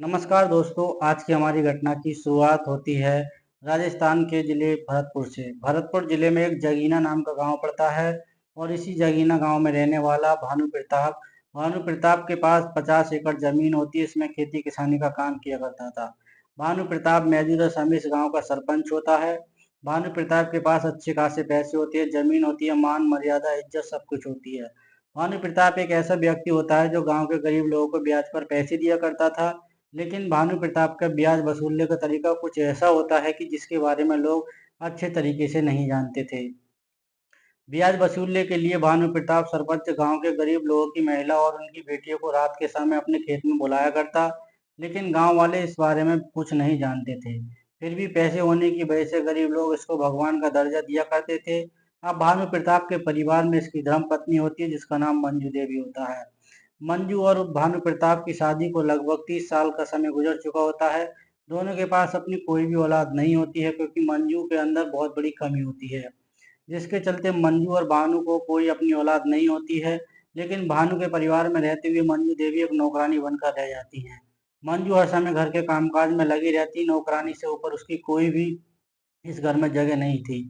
नमस्कार दोस्तों, आज की हमारी घटना की शुरुआत होती है राजस्थान के जिले भरतपुर से। भरतपुर जिले में एक जगीना नाम का गांव पड़ता है और इसी जगीना गांव में रहने वाला भानु प्रताप के पास 50 एकड़ जमीन होती है। इसमें खेती किसानी का काम किया करता था। भानु प्रताप मौजूदा समय इस गांव का सरपंच होता है। भानु प्रताप के पास अच्छे खासे पैसे होते हैं, जमीन होती है, मान मर्यादा इज्जत सब कुछ होती है। भानु प्रताप एक ऐसा व्यक्ति होता है जो गांव के गरीब लोगों को ब्याज पर पैसे दिया करता था। लेकिन भानु प्रताप का ब्याज वसूलने का तरीका कुछ ऐसा होता है कि जिसके बारे में लोग अच्छे तरीके से नहीं जानते थे। ब्याज वसूलने के लिए भानु प्रताप सरपंच गांव के गरीब लोगों की महिला और उनकी बेटियों को रात के समय अपने खेत में बुलाया करता। लेकिन गांव वाले इस बारे में कुछ नहीं जानते थे। फिर भी पैसे होने की वजह से गरीब लोग इसको भगवान का दर्जा दिया करते थे। अब भानु प्रताप के परिवार में इसकी धर्म पत्नी होती है जिसका नाम मंजू देवी होता है। मंजू और भानु प्रताप की शादी को लगभग 30 साल का समय गुजर चुका होता है। दोनों के पास अपनी कोई भी औलाद नहीं होती है क्योंकि मंजू के अंदर बहुत बड़ी कमी होती है, जिसके चलते मंजू और भानु को कोई अपनी औलाद नहीं होती है। लेकिन भानु के परिवार में रहते हुए मंजू देवी एक नौकरानी बनकर रह जाती हैं। मंजू हर समय घर के कामकाज में लगी रहती। नौकरानी से ऊपर उसकी कोई भी इस घर में जगह नहीं थी।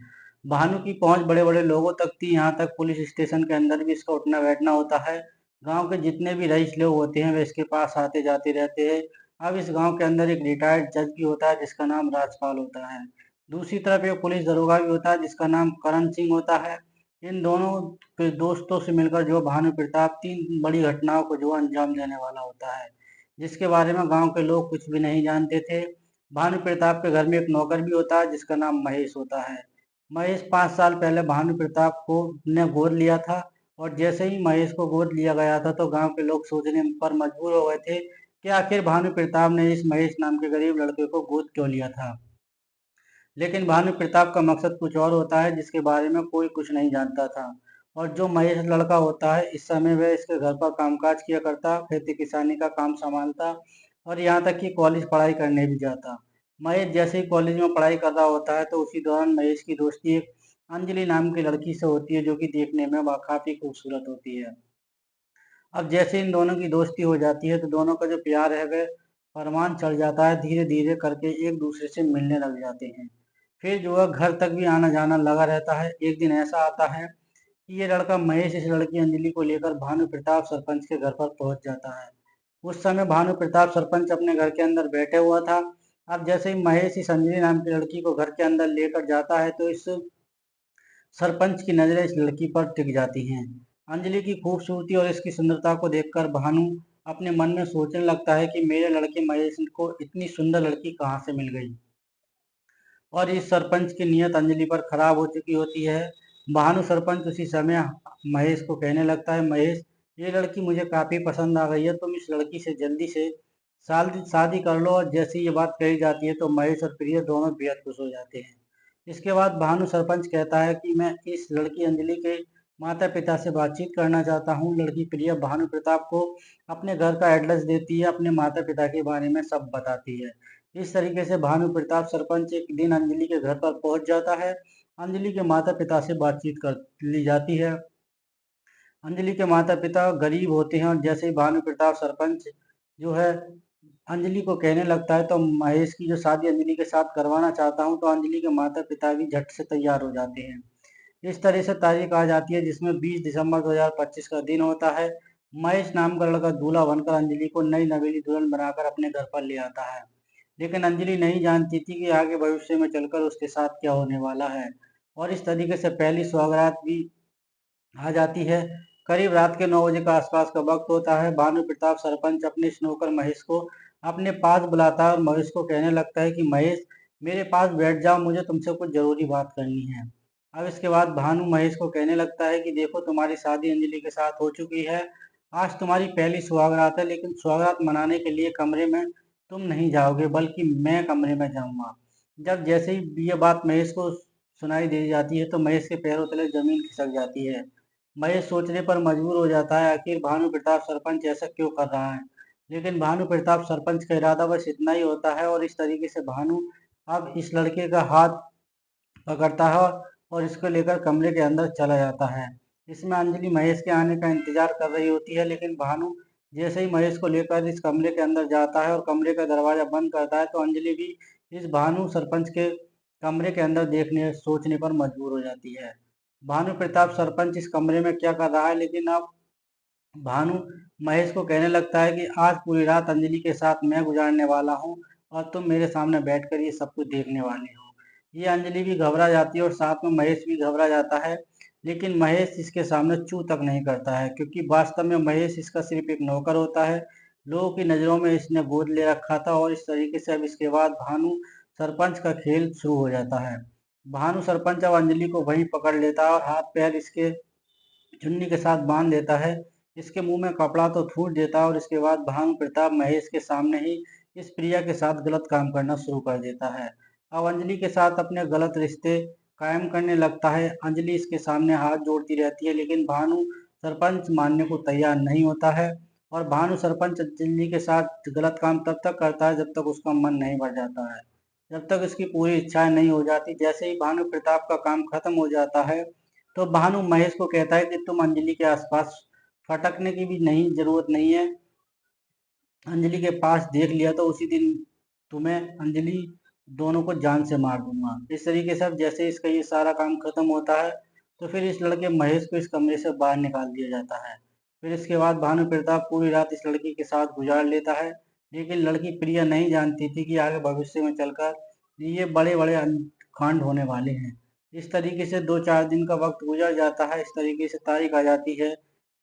भानु की पहुंच बड़े बड़े लोगों तक थी, यहाँ तक पुलिस स्टेशन के अंदर भी इसका उठना बैठना होता है। गांव के जितने भी रईस लोग होते हैं वे इसके पास आते जाते रहते हैं। अब इस गांव के अंदर एक रिटायर्ड जज भी होता है जिसका नाम राजपाल होता है। दूसरी तरफ एक पुलिस दरोगा भी होता है जिसका नाम करण सिंह होता है। इन दोनों के दोस्तों से मिलकर जो भानु प्रताप 3 बड़ी घटनाओं को जो अंजाम देने वाला होता है, जिसके बारे में गांव के लोग कुछ भी नहीं जानते थे। भानु प्रताप के घर में एक नौकर भी होता है जिसका नाम महेश होता है। महेश 5 साल पहले भानु प्रताप को ने गोद लिया था और जैसे ही महेश को गोद लिया गया था तो गांव के लोग सोचने पर मजबूर हो गए थे कि आखिर भानु प्रताप ने इस महेश नाम के गरीब लड़के को गोद क्यों लिया था। लेकिन भानु प्रताप का मकसद कुछ और होता है जिसके बारे में कोई कुछ नहीं जानता था। और जो महेश लड़का होता है इस समय वह इसके घर पर कामकाज किया करता, खेती किसानी का काम संभालता और यहाँ तक कि कॉलेज पढ़ाई करने भी जाता। महेश जैसे ही कॉलेज में पढ़ाई कर रहा होता है तो उसी दौरान महेश की दोस्ती एक अंजलि नाम की लड़की से होती है जो कि देखने में काफी खूबसूरत होती है। अब जैसे इन दोनों की दोस्ती हो जाती है तो दोनों का जो प्यार है वह परवान चढ़ जाता है। धीरे धीरे करके एक दूसरे से मिलने लग जाते हैं। फिर जो है घर तक भी आना जाना लगा रहता है। एक दिन ऐसा आता है कि ये लड़का महेश इस लड़की अंजलि को लेकर भानु प्रताप सरपंच के घर पर पहुंच जाता है। उस समय भानु प्रताप सरपंच अपने घर के अंदर बैठे हुआ था। अब जैसे ही महेश इस अंजलि नाम की लड़की को घर के अंदर लेकर जाता है तो इस सरपंच की नजरें इस लड़की पर टिक जाती हैं। अंजलि की खूबसूरती और इसकी सुंदरता को देखकर भानु अपने मन में सोचने लगता है कि मेरे लड़के महेश को इतनी सुंदर लड़की कहाँ से मिल गई। और इस सरपंच की नीयत अंजलि पर खराब हो चुकी होती है। भानु सरपंच उसी समय महेश को कहने लगता है, महेश ये लड़की मुझे काफी पसंद आ गई है, तुम इस लड़की से जल्दी से शादी शादी कर लो। और जैसे ये बात कही जाती है तो महेश और प्रिया दोनों बेहद खुश हो जाते हैं। इसके बाद भानु सरपंच कहता है कि मैं इस लड़की अंजलि के माता पिता से बातचीत करना चाहता हूँ। लड़की प्रिया भानु प्रताप को अपने घर का एड्रेस देती है, अपने माता पिता के बारे में सब बताती है। इस तरीके से भानु प्रताप सरपंच एक दिन अंजलि के घर पर पहुंच जाता है। अंजलि के माता पिता से बातचीत कर ली जाती है। अंजलि के माता पिता गरीब होते हैं और जैसे ही भानु प्रताप सरपंच जो है अंजलि को कहने लगता है तो महेश की जो शादी अंजलि के साथ करवाना चाहता हूँ, तो अंजलि के माता पिता भी झट से तैयार हो जाते हैं। इस तरह से तारीख आ जाती है जिसमें 20 दिसंबर 2025 का दिन होता है। महेश नाम का लड़का दूल्हा बनकर अंजलि को नई नवेली दुल्हन बनाकर अपने घर पर ले आता है। लेकिन अंजलि नहीं जानती थी कि आगे भविष्य में चलकर उसके साथ क्या होने वाला है। और इस तरीके से पहली सौगात भी आ जाती है। करीब रात के 9 बजे का आसपास का वक्त होता है। भानु प्रताप सरपंच अपने इस नौकर महेश को अपने पास बुलाता है और महेश को कहने लगता है कि महेश मेरे पास बैठ जाओ, मुझे तुमसे कुछ जरूरी बात करनी है। अब इसके बाद भानु महेश को कहने लगता है कि देखो तुम्हारी शादी अंजलि के साथ हो चुकी है। आज तुम्हारी पहली सुहागरात है, लेकिन सुहागरात मनाने के लिए कमरे में तुम नहीं जाओगे बल्कि मैं कमरे में जाऊंगा। जब जैसे ही ये बात महेश को सुनाई दे जाती है तो महेश के पैरों तले जमीन खिसक जाती है। महेश सोचने पर मजबूर हो जाता है आखिर भानु प्रताप सरपंच ऐसा क्यों कर रहा है। लेकिन भानु प्रताप सरपंच का इरादा बस इतना ही होता है और इस तरीके से भानु अब इस लड़के का हाथ पकड़ता है और इसको लेकर कमरे के अंदर चला जाता है। इसमें अंजलि महेश के आने का इंतजार कर रही होती है लेकिन भानु जैसे ही महेश को लेकर इस कमरे के अंदर जाता है और कमरे का दरवाजा बंद करता है, तो अंजलि भी इस भानु सरपंच के कमरे के अंदर देखने सोचने पर मजबूर हो जाती है। भानु प्रताप सरपंच इस कमरे में क्या कर रहा है, लेकिन अब भानु महेश को कहने लगता है कि आज पूरी रात अंजलि के साथ मैं गुजारने वाला हूँ और तुम मेरे सामने बैठकर ये सब कुछ देखने वाले हो। ये अंजलि भी घबरा जाती है और साथ में महेश भी घबरा जाता है, लेकिन महेश इसके सामने चू तक नहीं करता है, क्योंकि वास्तव में महेश इसका सिर्फ एक नौकर होता है। लोगों की नज़रों में इसने गोद ले रखा था और इस तरीके से अब इसके बाद भानु सरपंच का खेल शुरू हो जाता है। भानु सरपंच अब अंजलि को वहीं पकड़ लेता है और हाथ पैर इसके चुन्नी के साथ बांध देता है। इसके मुंह में कपड़ा तो फूट देता है और इसके बाद भानु प्रताप महेश के सामने ही इस प्रिया के साथ गलत काम करना शुरू कर देता है। अब अंजलि के साथ अपने गलत रिश्ते कायम करने लगता है। अंजलि इसके सामने हाथ जोड़ती रहती है, लेकिन भानु सरपंच मानने को तैयार नहीं होता है और भानु सरपंच अंजलि के साथ गलत काम तब तक करता है जब तक उसका मन नहीं भर जाता है, जब तक इसकी पूरी इच्छाएं नहीं हो जाती। जैसे ही भानु प्रताप का काम खत्म हो जाता है, तो भानु महेश को कहता है कि तुम अंजलि के आसपास फटकने की भी नहीं जरूरत नहीं है। अंजलि के पास देख लिया तो उसी दिन तुम्हें अंजलि दोनों को जान से मार दूंगा। इस तरीके से अब जैसे इसका ये सारा काम खत्म होता है, तो फिर इस लड़के महेश को इस कमरे से बाहर निकाल दिया जाता है। फिर इसके बाद भानु प्रताप पूरी रात इस लड़की के साथ गुजार लेता है, लेकिन लड़की प्रिया नहीं जानती थी कि आगे भविष्य में चलकर ये बड़े बड़े कांड होने वाले हैं। इस तरीके से 2-4 दिन का वक्त गुजर जाता है। इस तरीके से तारीख आ जाती है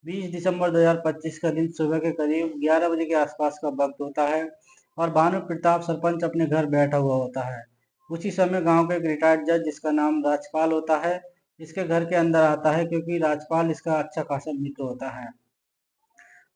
20 दिसंबर 2025 का दिन। सुबह के करीब 11 बजे के आसपास का वक्त होता है और भानु प्रताप सरपंच अपने घर बैठा हुआ होता है। उसी समय गांव के एक रिटायर्ड जज जिसका नाम राजपाल होता है, इसके घर के अंदर आता है, क्योंकि राजपाल इसका अच्छा खासा मित्र होता है।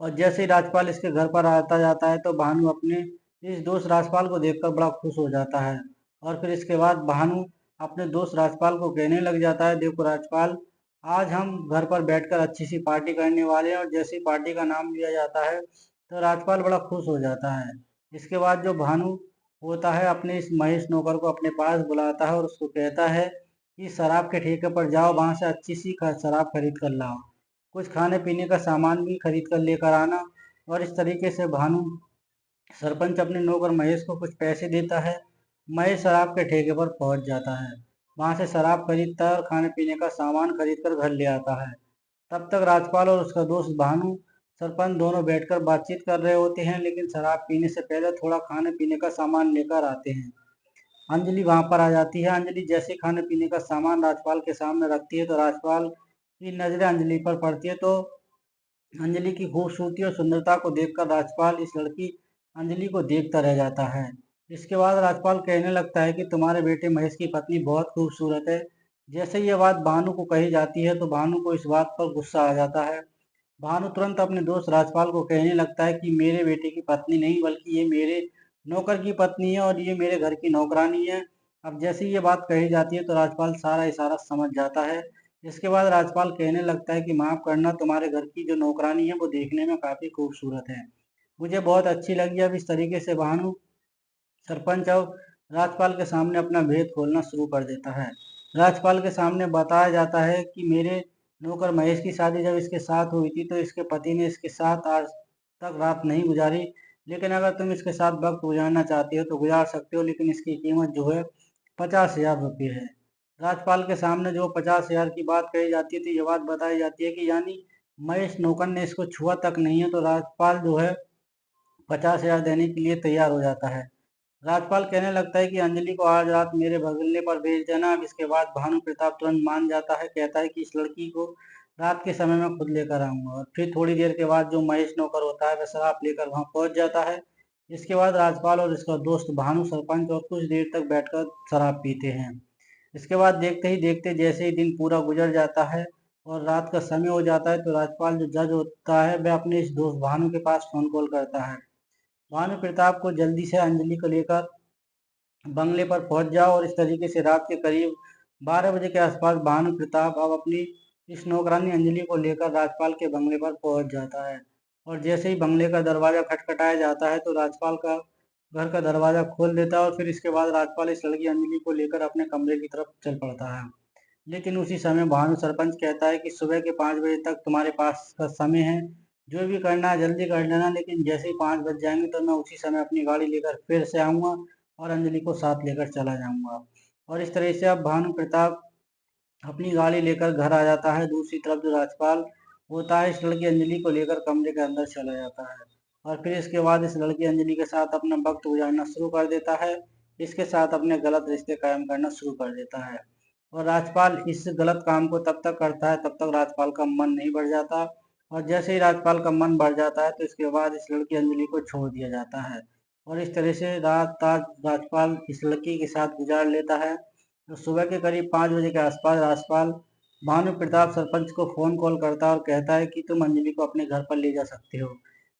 और जैसे ही राजपाल इसके घर पर आता जाता है, तो भानु अपने इस दोस्त राजपाल को देखकर बड़ा खुश हो जाता है। और फिर इसके बाद भानु अपने दोस्त राजपाल को कहने लग जाता है, देखो राजपाल, आज हम घर पर बैठकर अच्छी सी पार्टी करने वाले हैं। और जैसे ही पार्टी का नाम लिया जाता है, तो राजपाल बड़ा खुश हो जाता है। इसके बाद जो भानु होता है अपने इस महेश नौकर को अपने पास बुलाता है और उसको कहता है कि शराब के ठेके पर जाओ, वहां से अच्छी सी शराब खरीद कर लाओ, कुछ खाने पीने का सामान भी खरीद कर लेकर आना। और इस तरीके से भानु सरपंच अपने नौकर महेश को कुछ पैसे देता है। महेश शराब के ठेके पर पहुंच जाता है, वहां से शराब खरीदता है और खाने पीने का सामान खरीद कर घर ले आता है। तब तक राजपाल और उसका दोस्त भानु सरपंच दोनों बैठकर बातचीत कर रहे होते हैं, लेकिन शराब पीने से पहले थोड़ा खाने पीने का सामान लेकर आते हैं। अंजलि वहां पर आ जाती है। अंजलि जैसे खाने पीने का सामान राजपाल के सामने रखती है, तो राजपाल की नजरें अंजलि पर पड़ती है। तो अंजलि की खूबसूरती और सुंदरता को देखकर राजपाल इस लड़की अंजलि को देखता रह जाता है। इसके बाद राजपाल कहने लगता है कि तुम्हारे बेटे महेश की पत्नी बहुत खूबसूरत है। जैसे ये बात भानु को कही जाती है, तो भानु को इस बात पर गुस्सा आ जाता है। भानु तुरंत अपने दोस्त राजपाल को कहने लगता है कि मेरे बेटे की पत्नी नहीं, बल्कि ये मेरे नौकर की पत्नी है और ये मेरे घर की नौकरानी है। अब जैसे ये बात कही जाती है, तो राजपाल सारा इशारा समझ जाता है। इसके बाद राजपाल कहने लगता है कि माफ करना, तुम्हारे घर की जो नौकरानी है वो देखने में काफी खूबसूरत है, मुझे बहुत अच्छी लगी। अब इस तरीके से भानु सरपंच अब राजपाल के सामने अपना भेद खोलना शुरू कर देता है। राजपाल के सामने बताया जाता है कि मेरे नौकर महेश की शादी जब इसके साथ हुई थी, तो इसके पति ने इसके साथ आज तक रात नहीं गुजारी, लेकिन अगर तुम इसके साथ वक्त गुजारना चाहती हो तो गुजार सकते हो, लेकिन इसकी कीमत जो है 50,000 रुपये है। राजपाल के सामने जो 50,000 की बात कही जाती है, तो ये बात बताई जाती है कि यानी महेश नौकर ने इसको छुआ तक नहीं है। तो राजपाल जो है 50,000 देने के लिए तैयार हो जाता है। राजपाल कहने लगता है कि अंजलि को आज रात मेरे बगले पर भेज देना। अब इसके बाद भानु प्रताप तुरंत मान जाता है, कहता है कि इस लड़की को रात के समय में खुद लेकर आऊंगा। और फिर थोड़ी देर के बाद जो महेश नौकर होता है वह शराब लेकर वहां पहुंच जाता है। इसके बाद राजपाल और इसका दोस्त भानु सरपंच और कुछ देर तक बैठकर शराब पीते हैं। इसके बाद देखते ही देखते जैसे ही दिन पूरा गुजर जाता है और रात का समय हो जाता है, तो राजपाल जो जज होता है वह अपने इस दोस्त भानु के पास फोन कॉल करता है। भानु प्रताप को जल्दी से अंजलि को लेकर बंगले पर पहुंच जाओ। और इस तरीके से रात के करीब 12 बजे के आसपास भानु प्रताप अब अपनी इस नौकरानी अंजलि को लेकर राजपाल के बंगले पर पहुंच जाता है। और जैसे ही बंगले का दरवाजा खटखटाया जाता है, तो राजपाल का घर का दरवाजा खोल देता है और फिर इसके बाद राजपाल इस लड़की अंजलि को लेकर अपने कमरे की तरफ चल पड़ता है। लेकिन उसी समय भानु सरपंच कहता है कि सुबह के 5 बजे तक तुम्हारे पास का समय है, जो भी करना है जल्दी कर लेना, लेकिन जैसे ही 5 बज जाएंगे तो मैं उसी समय अपनी गाड़ी लेकर फिर से आऊँगा और अंजलि को साथ लेकर चला जाऊँगा। और इस तरह से अब भानु प्रताप अपनी गाड़ी लेकर घर आ जाता है। दूसरी तरफ जो राजपाल होता है इस लड़की अंजलि को लेकर कमरे के अंदर चला जाता है और फिर इसके बाद इस लड़की अंजलि के साथ अपना वक्त गुजारना शुरू कर देता है। इसके साथ अपने गलत रिश्ते कायम करना शुरू कर देता है और राजपाल इस गलत काम को तब तक करता है तब तक राजपाल का मन नहीं बढ़ जाता। और जैसे ही राजपाल का मन बढ़ जाता है तो इसके बाद इस लड़की अंजलि को छोड़ दिया जाता है और इस तरह से राजपाल इस लड़की के साथ गुजार लेता है। तो सुबह के करीब 5 बजे के आसपास राजपाल भानु प्रताप सरपंच को फोन कॉल करता है और कहता है कि तुम अंजलि को अपने घर पर ले जा सकते हो।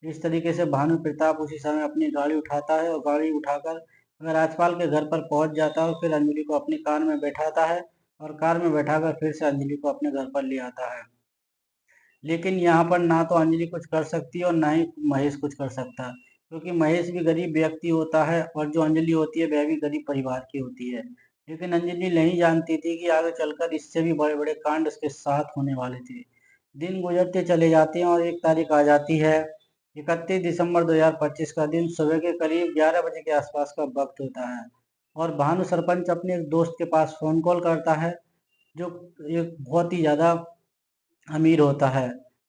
इस तरीके से भानु प्रताप उसी समय अपनी गाड़ी उठाता है और गाड़ी उठाकर वह राजपाल के घर पर पहुंच जाता है और फिर अंजलि को अपनी कार में बैठाता है और कार में बैठाकर फिर से अंजलि को अपने घर पर ले आता है। लेकिन यहाँ पर ना तो अंजलि कुछ कर सकती है और ना ही महेश कुछ कर सकता है, क्योंकि महेश भी गरीब व्यक्ति होता है और जो अंजलि होती है वह भी गरीब परिवार की होती है। लेकिन अंजलि नहीं जानती थी कि आगे चलकर इससे भी बड़े बड़े कांड उसके साथ होने वाले थे। दिन गुजरते चले जाते हैं और एक तारीख आ जाती है। 31 दिसंबर 2025 का दिन सुबह के करीब 11 बजे के आसपास का वक्त होता है और भानु सरपंच अपने एक दोस्त के पास फोन कॉल करता है, जो एक बहुत ही ज्यादा अमीर होता है,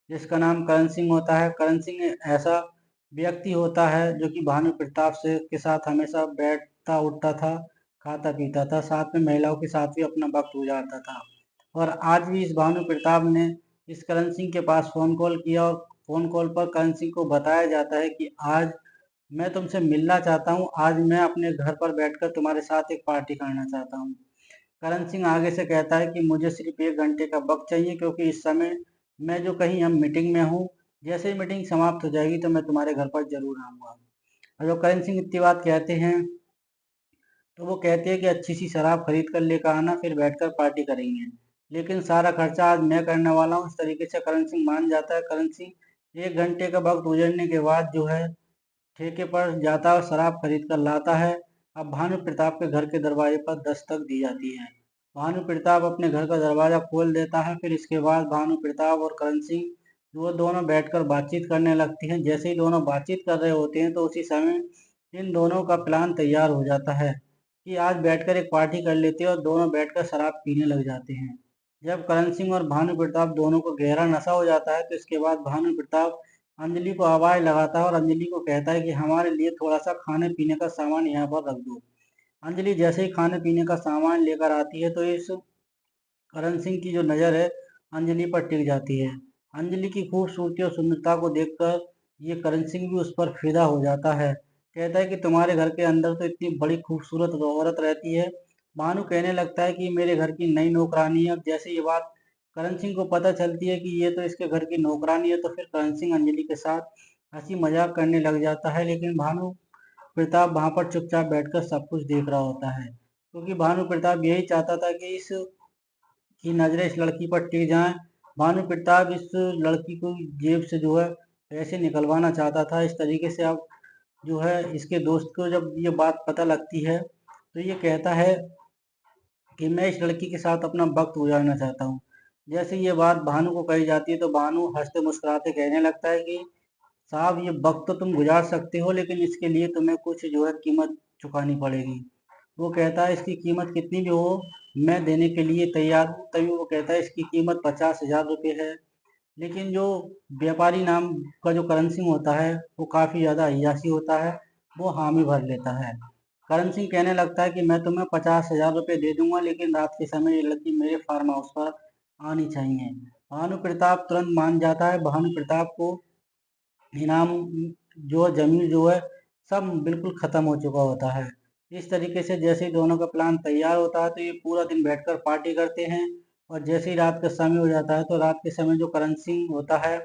जिसका नाम करण सिंह होता है। करण सिंह ऐसा व्यक्ति होता है जो कि भानु प्रताप से के साथ हमेशा बैठता उठता था, खाता पीता था, साथ में महिलाओं के साथ भी अपना वक्त गुजारता था। और आज भी इस भानु प्रताप ने इस करण सिंह के पास फोन कॉल किया और फोन कॉल पर करण सिंह को बताया जाता है कि आज मैं तुमसे मिलना चाहता हूँ, आज मैं अपने घर पर बैठकर तुम्हारे साथ एक पार्टी करना चाहता हूँ। करण सिंह आगे से कहता है कि मुझे सिर्फ 1 घंटे का वक्त चाहिए, क्योंकि इस समय मैं जो कहीं हम मीटिंग में हूँ, जैसे ही मीटिंग समाप्त हो जाएगी तो मैं तुम्हारे घर पर जरूर आऊँगा। और जब करण सिंह इतनी बात कहते हैं तो वो कहते हैं कि अच्छी सी शराब खरीद कर लेकर आना, फिर बैठकर पार्टी करेंगे, लेकिन सारा खर्चा आज मैं करने वाला हूँ। इस तरीके से करण सिंह मान जाता है। करण सिंह 1 घंटे का वक्त गुजरने के बाद जो है ठेके पर जाता है और शराब खरीद कर लाता है। अब भानु प्रताप के घर के दरवाजे पर दस्तक दी जाती है। भानु प्रताप अपने घर का दरवाजा खोल देता है। फिर इसके बाद भानु प्रताप और करण सिंह वो दोनों बैठकर बातचीत करने लगती हैं। जैसे ही दोनों बातचीत कर रहे होते हैं तो उसी समय इन दोनों का प्लान तैयार हो जाता है कि आज बैठकर एक पार्टी कर लेते हैं और दोनों बैठकर शराब पीने लग जाते हैं। जब करण सिंह और भानु प्रताप दोनों को गहरा नशा हो जाता है तो इसके बाद भानु प्रताप अंजलि को आवाज लगाता है और अंजलि को कहता है कि हमारे लिए थोड़ा सा खाने पीने का सामान यहाँ पर रख दो। अंजलि जैसे ही खाने पीने का सामान लेकर आती है तो इस करण सिंह की जो नज़र है अंजलि पर टिक जाती है। अंजलि की खूबसूरती और सुंदरता को देखकर ये करण सिंह भी उस पर फिदा हो जाता है। कहता है कि तुम्हारे घर के अंदर तो इतनी बड़ी खूबसूरत औरत रहती है। भानु कहने लगता है कि मेरे घर की नई नौकरानी है। अब जैसे ये बात करण सिंह को पता चलती है कि ये तो इसके घर की नौकरानी है, तो फिर करण सिंह अंजलि के साथ हंसी मजाक करने लग जाता है। लेकिन भानु प्रताप वहां पर चुपचाप बैठकर सब कुछ देख रहा होता है, क्योंकि भानु प्रताप यही चाहता था कि इस की नजरें इस लड़की पर टिक जाएं। भानु प्रताप इस लड़की को जेब से जो है पैसे निकलवाना चाहता था। इस तरीके से अब जो है इसके दोस्त को जब ये बात पता लगती है तो ये कहता है कि मैं इस लड़की के साथ अपना वक्त गुजारना चाहता हूँ। जैसे ये बात भानु को कही जाती है तो भानु हंसते मुस्कुराते कहने लगता है कि साहब ये वक्त तो तुम गुजार सकते हो, लेकिन इसके लिए तुम्हें कुछ जो है कीमत चुकानी पड़ेगी। वो कहता है इसकी कीमत कितनी भी हो मैं देने के लिए तैयार हूँ। तभी वो कहता है इसकी कीमत 50,000 रुपये है। लेकिन जो व्यापारी नाम का जो करण सिंह होता है वो काफ़ी ज़्यादा अय्यासी होता है, वो हामी भर लेता है। करण सिंह कहने लगता है कि मैं तुम्हें 50,000 रुपये दे दूंगा, लेकिन रात के समय ये लड़की मेरे फार्म हाउस पर आनी चाहिए। भानु प्रताप तुरंत मान जाता है। भानु प्रताप को इनाम जो जमीन जो है सब बिल्कुल खत्म हो चुका होता है। इस तरीके से जैसे ही दोनों का प्लान तैयार होता है तो ये पूरा दिन बैठकर पार्टी करते हैं। और जैसे ही रात का समय हो जाता है तो रात के समय जो करण सिंह होता है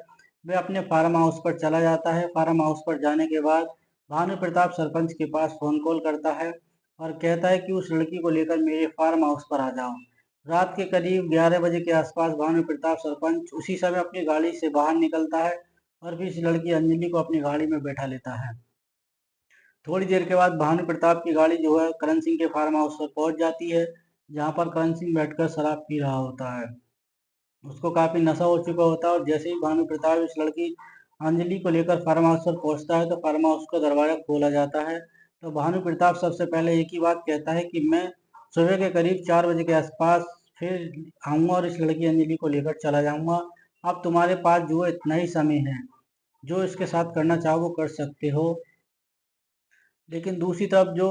वह अपने फार्म हाउस पर चला जाता है। फार्म हाउस पर जाने के बाद भानु प्रताप सरपंच के पास फोन कॉल करता है और कहता है कि उस लड़की को लेकर मेरे फार्म हाउस पर आ जाओ। रात के करीब 11 बजे के आसपास भानु प्रताप सरपंच उसी समय अपनी गाड़ी से बाहर निकलता है और फिर इस लड़की अंजलि को अपनी गाड़ी में बैठा लेता है। थोड़ी देर के बाद भानु प्रताप की गाड़ी जो है करण सिंह के फार्म हाउस पर पहुंच जाती है, जहां पर करण सिंह बैठकर शराब पी रहा होता है। उसको काफी नशा हो चुका होता है और जैसे ही भानु प्रताप इस लड़की अंजलि को लेकर फार्म हाउस पर पहुंचता है तो फार्म हाउस का दरवाजा खोला जाता है। तो भानु प्रताप सबसे पहले एक ही बात कहता है कि मैं सुबह के करीब 4 बजे के आसपास फिर आऊंगा और इस लड़की अंजलि को लेकर चला जाऊंगा। अब तुम्हारे पास जो है इतना ही समय है, जो इसके साथ करना चाहो वो कर सकते हो। लेकिन दूसरी तरफ जो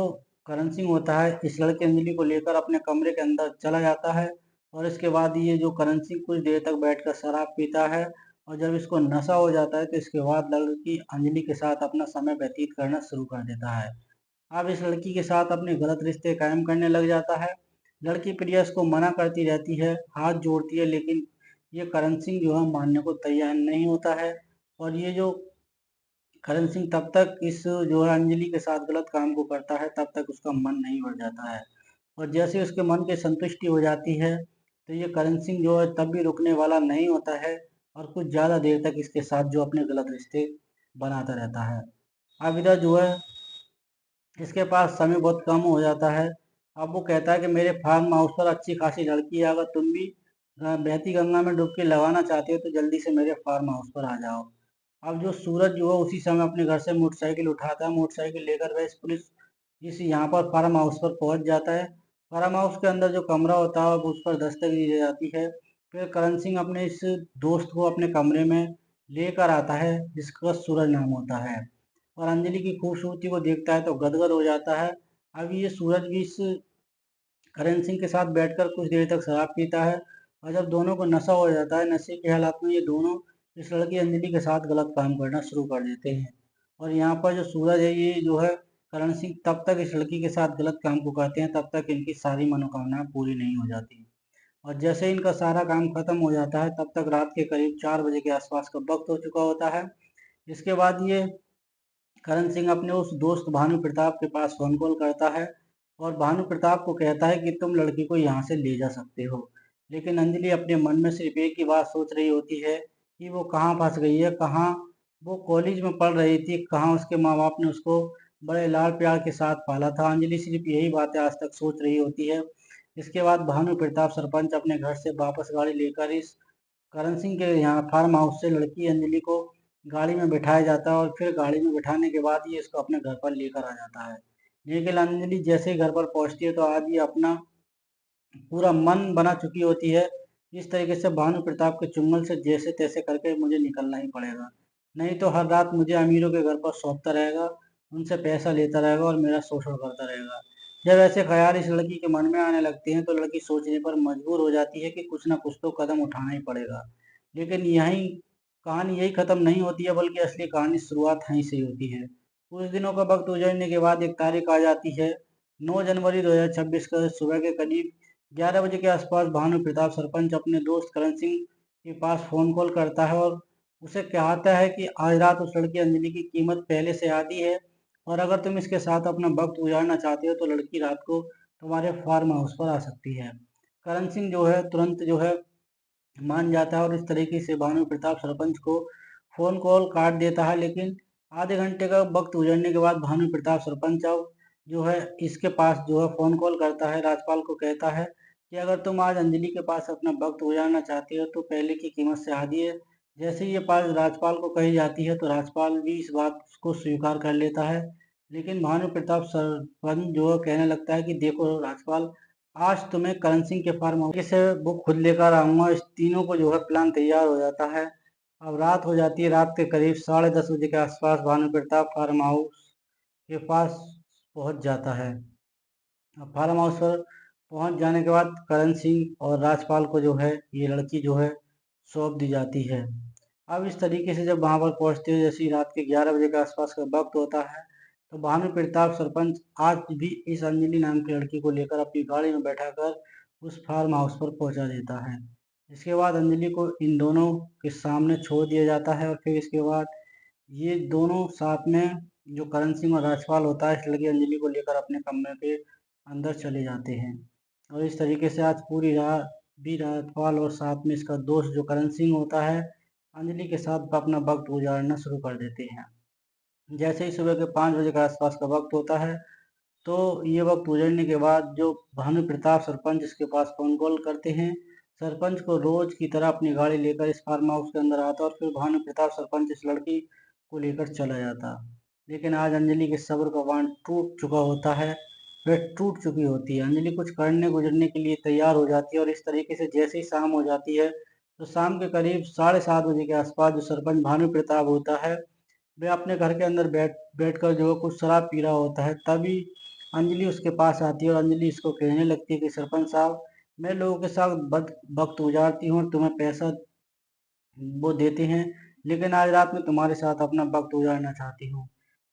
करण सिंह होता है इस लड़की अंजलि को लेकर अपने कमरे के अंदर चला जाता है और इसके बाद ये जो करण सिंह कुछ देर तक बैठकर शराब पीता है और जब इसको नशा हो जाता है तो इसके बाद लड़की अंजलि के साथ अपना समय व्यतीत करना शुरू कर देता है। अब इस लड़की के साथ अपने गलत रिश्ते कायम करने लग जाता है। लड़की प्रिया इसको मना करती रहती है, हाथ जोड़ती है, लेकिन ये करण सिंह जो है मानने को तैयार नहीं होता है। और ये जो करण सिंह तब तक इस जो है अंजलि के साथ गलत काम को करता है तब तक उसका मन नहीं भर जाता है। और जैसे उसके मन की संतुष्टि हो जाती है तो ये करण सिंह जो है तब भी रुकने वाला नहीं होता है और कुछ ज़्यादा देर तक इसके साथ जो अपने गलत रिश्ते बनाता रहता है। अब इधर जो है इसके पास समय बहुत कम हो जाता है। अब वो कहता है कि मेरे फार्म हाउस पर अच्छी खासी लड़की है, अगर तुम भी बहती गंगा में डुबकी लगाना चाहते हो तो जल्दी से मेरे फार्म हाउस पर आ जाओ। अब जो सूरज जो है उसी समय अपने घर से मोटरसाइकिल उठाता है, मोटरसाइकिल लेकर वह इस यहाँ पर फार्म हाउस पर पहुंच जाता है। फार्म हाउस के अंदर जो कमरा होता है उस पर दस्तक दी जाती है। फिर करण सिंह अपने इस दोस्त को अपने कमरे में लेकर आता है जिसका सूरज नाम होता है और अंजलि की खूबसूरती को देखता है तो गदगद हो जाता है। अब ये सूरज भी इस करण सिंह के साथ बैठकर कुछ देर तक शराब पीता है और जब दोनों को नशा हो जाता है, नशे के हालात में ये दोनों इस लड़की अंजलि के साथ गलत काम करना शुरू कर देते हैं। और यहाँ पर जो सूरज है ये जो है करण सिंह तब तक इस लड़की के साथ गलत काम को करते हैं तब तक इनकी सारी मनोकामनाएं पूरी नहीं हो जाती। और जैसे इनका सारा काम खत्म हो जाता है तब तक रात के करीब 4 बजे के आसपास का वक्त हो चुका होता है। इसके बाद ये करण सिंह अपने उस दोस्त भानु प्रताप के पास फोन कॉल करता है और भानु प्रताप को कहता है कि तुम लड़की को यहाँ से ले जा सकते हो। लेकिन अंजलि अपने मन में सिर्फ एक ही बात सोच रही होती है कि वो कहाँ फंस गई है, कहाँ वो कॉलेज में पढ़ रही थी, कहाँ उसके माँ बाप ने उसको बड़े लाड़ प्यार के साथ पाला था। अंजलि सिर्फ यही बातें आज तक सोच रही होती है। इसके बाद भानु प्रताप सरपंच अपने घर से वापस गाड़ी लेकर इस करण सिंह के यहाँ फार्म हाउस से लड़की अंजलि को गाड़ी में बिठाया जाता है और फिर गाड़ी में बिठाने के बाद ये इसको अपने घर पर लेकर आ जाता है। लेकिन अंजलि जैसे ही घर पर पहुंचती है तो आज ये अपना पूरा मन बना चुकी होती है इस तरीके से भानु प्रताप के चुंगल से जैसे तैसे करके मुझे निकलना ही पड़ेगा, नहीं तो हर रात मुझे अमीरों के घर पर सौंपता रहेगा, उनसे पैसा लेता रहेगा और मेरा शोषण करता रहेगा। जब ऐसे ख्याल इस लड़की के मन में आने लगते हैं तो लड़की सोचने पर मजबूर हो जाती है कि कुछ ना कुछ तो कदम उठाना ही पड़ेगा। लेकिन यही कहानी यही खत्म नहीं होती है बल्कि असली कहानी शुरुआत यहीं से ही होती है। कुछ दिनों का वक्त गुजरने के बाद एक तारीख आ जाती है, 9 जनवरी 2026 का सुबह के करीब 11 बजे के आसपास भानु प्रताप सरपंच अपने दोस्त करण सिंह के पास फोन कॉल करता है और उसे कहता है कि आज रात उस लड़की अंजलि की कीमत पहले से आधी है और अगर तुम इसके साथ अपना वक्त गुजारना चाहते हो तो लड़की रात को तुम्हारे फार्म हाउस पर आ सकती है। करण सिंह जो है तुरंत जो है मान जाता है और इस तरीके से भानु प्रताप सरपंच को फोन कॉल काट देता है। लेकिन आधे घंटे का वक्त गुजरने के बाद भानु प्रताप सरपंच अब जो है इसके पास जो है फोन कॉल करता है, राजपाल को कहता है कि अगर तुम आज अंजलि के पास अपना वक्त गुजारना चाहते हो तो पहले की कीमत से आधी है। जैसे ही ये बात राजपाल को कही जाती है तो राजपाल भी इस बात को स्वीकार कर लेता है। लेकिन भानु प्रताप सरपंच जो है कहने लगता है कि देखो राजपाल, आज तुम्हें करण सिंह के फार्म हाउस से बुक खुद लेकर आऊंगा। इस तीनों को जो है प्लान तैयार हो जाता है। अब रात हो जाती है, रात के करीब 10:30 बजे के आसपास भानु प्रताप फार्म हाउस के पास पहुंच जाता है। अब फार्म हाउस पर पहुंच जाने के बाद करण सिंह और राजपाल को जो है ये लड़की जो है सौंप दी जाती है। अब इस तरीके से जब वहां पर पहुंचते हो जैसे ही रात के 11 बजे के आसपास का वक्त होता है तो भानु प्रताप सरपंच आज भी इस अंजलि नाम की लड़की को लेकर अपनी गाड़ी में बैठाकर उस फार्म हाउस पर पहुंचा देता है। इसके बाद अंजलि को इन दोनों के सामने छोड़ दिया जाता है और फिर इसके बाद ये दोनों साथ में जो करण सिंह और राजपाल होता है इस लड़की अंजलि को लेकर अपने कमरे के अंदर चले जाते हैं। और इस तरीके से आज पूरी रात भी राजपाल और साथ में इसका दोस्त जो करण सिंह होता है अंजलि के साथ अपना वक्त गुजारना शुरू कर देते हैं। जैसे ही सुबह के 5 बजे के आसपास का वक्त होता है तो ये वक्त गुजरने के बाद जो भानु प्रताप सरपंच इसके पास फोन कॉल करते हैं सरपंच को रोज की तरह अपनी गाड़ी लेकर इस फार्म हाउस के अंदर आता और फिर भानु प्रताप सरपंच इस लड़की को लेकर चला जाता। लेकिन आज अंजलि के सब्र का बांध टूट चुका होता है, वह टूट चुकी होती है। अंजलि कुछ करने गुजरने के लिए तैयार हो जाती है और इस तरीके से जैसे ही शाम हो जाती है तो शाम के करीब 7:30 बजे के आसपास जो सरपंच भानु प्रताप होता है वह अपने घर के अंदर बैठकर जो है कुछ शराब पी रहा होता है। तभी अंजलि उसके पास आती है और अंजलि इसको कहने लगती है कि सरपंच साहब, मैं लोगों के साथ वक्त गुजारती हूँ और तुम्हें पैसा वो देते हैं, लेकिन आज रात में तुम्हारे साथ अपना वक्त गुजारना चाहती हूँ।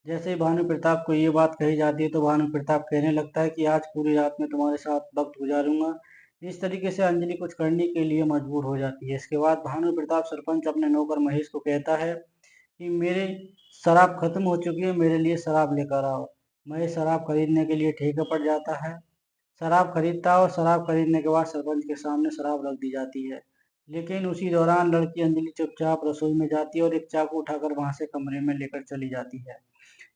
जैसे ही भानु प्रताप को ये बात कही जाती है तो भानु प्रताप कहने लगता है कि आज पूरी रात में तुम्हारे साथ वक्त गुजारूंगा। इस तरीके से अंजलि कुछ करने के लिए मजबूर हो जाती है। इसके बाद भानु प्रताप सरपंच अपने नौकर महेश को कहता है कि मेरी शराब खत्म हो चुकी है, मेरे लिए शराब लेकर आओ। महेश शराब खरीदने के लिए ठेके पर जाता है, शराब खरीदता है और शराब खरीदने के बाद सरपंच के सामने शराब रख दी जाती है। लेकिन उसी दौरान लड़की अंजलि चुपचाप रसोई में जाती है और एक चाकू उठाकर वहां से कमरे में लेकर चली जाती है,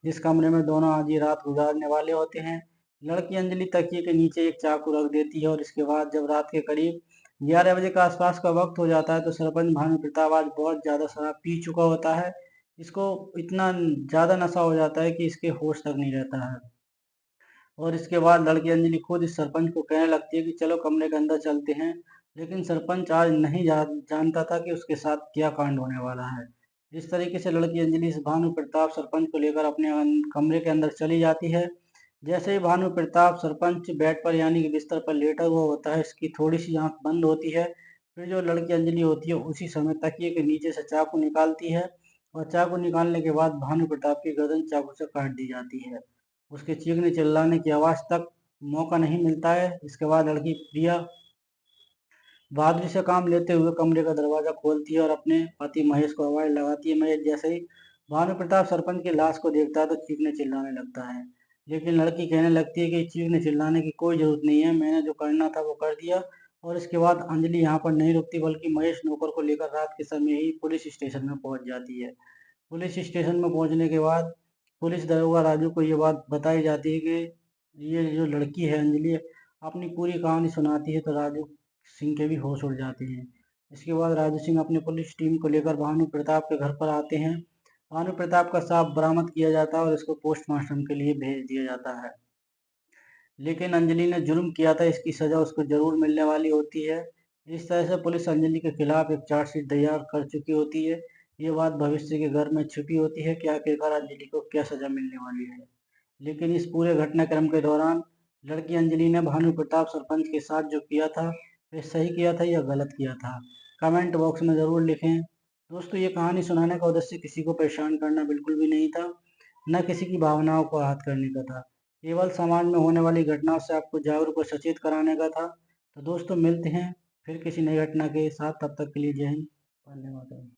जिस कमरे में दोनों आधी रात गुजारने वाले होते हैं। लड़की अंजलि तकिए के नीचे एक चाकू रख देती है और इसके बाद जब रात के करीब 11 बजे का आसपास का वक्त हो जाता है तो सरपंच भानु प्रताप आज बहुत ज्यादा शराब पी चुका होता है। इसको इतना ज्यादा नशा हो जाता है कि इसके होश तक नहीं रहता है। और इसके बाद लड़की अंजलि खुद इस सरपंच को कहने लगती है कि चलो कमरे के अंदर चलते हैं। लेकिन सरपंच आज नहीं जानता था कि उसके साथ क्या कांड होने वाला है। इस तरीके से लड़की अंजलि इस भानु प्रताप सरपंच को लेकर अपने कमरे के अंदर चली जाती है। जैसे ही भानु प्रताप सरपंच बेड पर यानी कि बिस्तर पर लेटा हुआ होता है, इसकी थोड़ी सी आंख बंद होती है। फिर जो लड़की अंजलि होती है उसी समय तकिए के नीचे से चाकू निकालती है और चाकू निकालने के बाद भानु प्रताप की गर्दन चाकू से काट दी जाती है। उसके चीखने चिल्लाने की आवाज तक मौका नहीं मिलता है। इसके बाद लड़की प्रिया बहादुरी से काम लेते हुए कमरे का दरवाजा खोलती है और अपने पति महेश को आवाज लगाती है। महेश जैसे ही भानु प्रताप सरपंच की लाश को देखता है तो चीखने चिल्लाने लगता है। लेकिन लड़की कहने लगती है कि चीखने चिल्लाने की कोई जरूरत नहीं है, मैंने जो करना था वो कर दिया। और इसके बाद अंजलि यहाँ पर नहीं रुकती बल्कि महेश नौकर को लेकर रात के समय ही पुलिस स्टेशन में पहुंच जाती है। पुलिस स्टेशन में पहुंचने के बाद पुलिस दरोगा राजू को ये बात बताई जाती है कि ये जो लड़की है अंजलि अपनी पूरी कहानी सुनाती है तो राजू सिंह के भी होश उड़ जाते हैं। इसके बाद राजू सिंह अपनी पुलिस टीम को लेकर भानु प्रताप के घर पर आते हैं। भानु प्रताप का शव बरामद किया जाता है और इसको पोस्टमार्टम के लिए भेज दिया जाता है। लेकिन अंजलि ने जुर्म किया था, इसकी सजा उसको जरूर मिलने वाली होती है। इस तरह से पुलिस अंजलि के खिलाफ एक चार्जशीट तैयार कर चुकी होती है। ये बात भविष्य के घर में छुपी होती है कि आखिरकार अंजलि को क्या सजा मिलने वाली है। लेकिन इस पूरे घटनाक्रम के दौरान लड़की अंजलि ने भानु प्रताप सरपंच के साथ जो किया था वह सही किया था या गलत किया था, कमेंट बॉक्स में ज़रूर लिखें। दोस्तों, ये कहानी सुनाने का उद्देश्य किसी को परेशान करना बिल्कुल भी नहीं था, न किसी की भावनाओं को आहत करने का था। केवल समाज में होने वाली घटनाओं से आपको जागरूक और सचेत कराने का था। तो दोस्तों, मिलते हैं फिर किसी नई घटना के साथ, तब तक के लिए जय हिंद, वंदे मातरम।